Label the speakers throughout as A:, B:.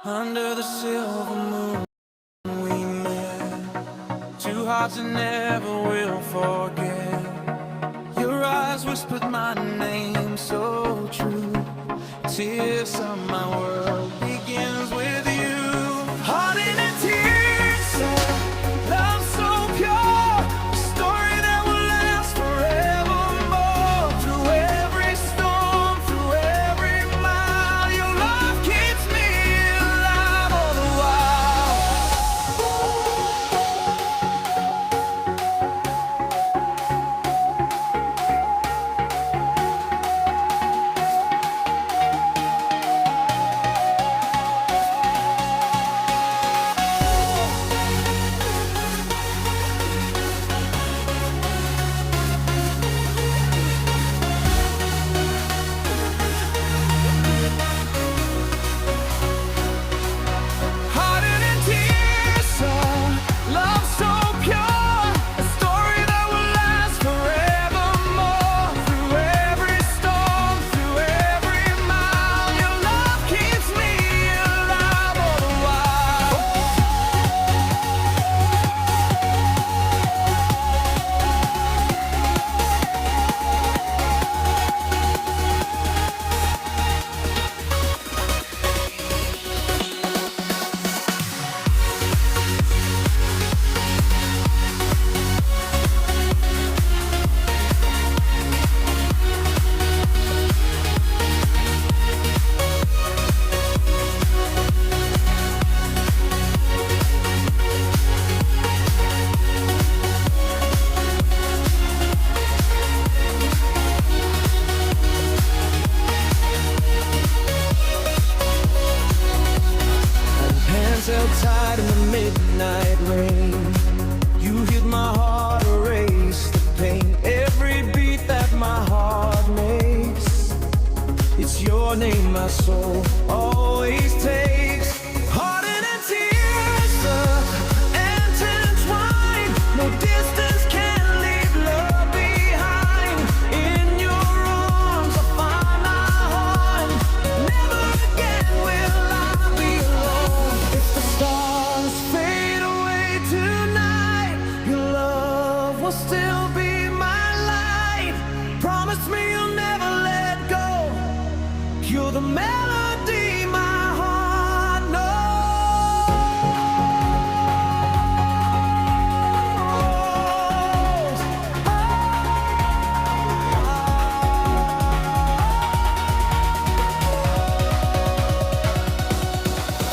A: Under the silver moon we met, two hearts that never will forget. Your eyes whispered my name so true. Tears of my world begins with you. Heart in a tear, love so pure, a story that will last forevermore. Through every storm, through every mile, your love keeps me alive all the held tight in the midnight rain. You hit my heart, erase the pain. Every beat that my heart makes, it's your name my soul always takes. Heart in a tears, intertwined. No distance can leave love behind. In your arms I find my heart. Never again will I be alone. If the stars fade away tonight, your love will still be my light. Promise me you'll never let go. You're the melody my heart knows.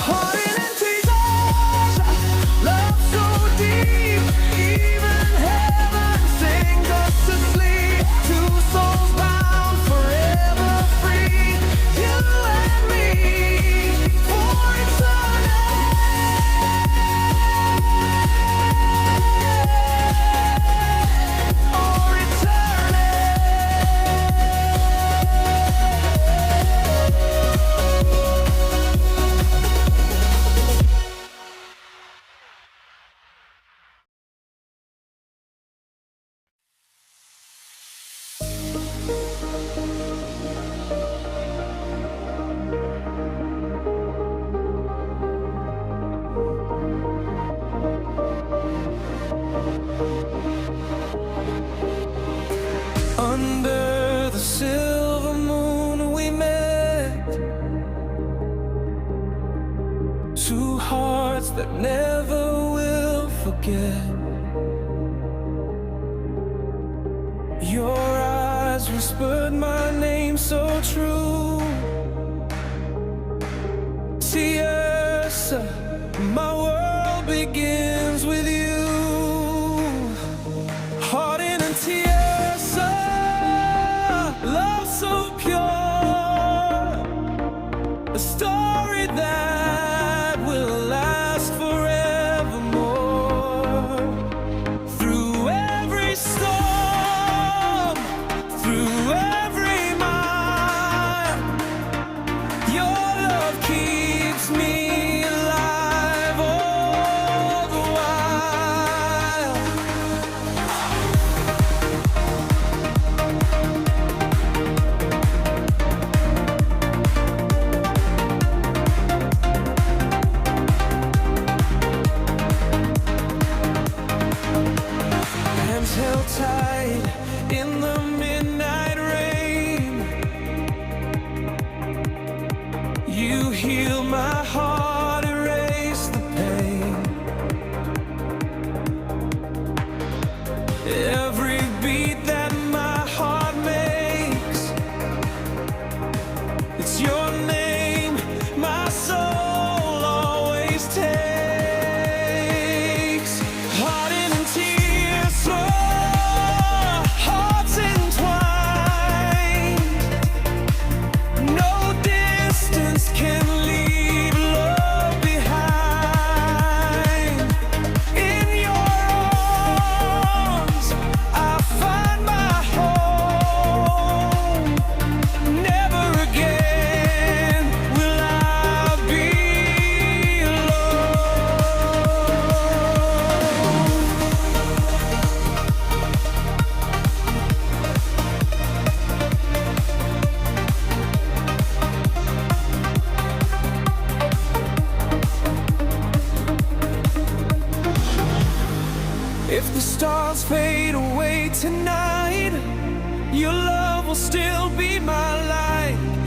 A: Heart in tears, love so deep, even heaven sings us to sleep. Two souls bound, forever free. You and me for under the silver moon we met, two hearts that never will forget. Your eyes whispered my name so true. Tears, my world begins with you. Heart in a tears, love so pure, a story that will last forevermore. Through every storm, through every mile, your love keeps me alive all the the stars fade away tonight, your love will still be my light.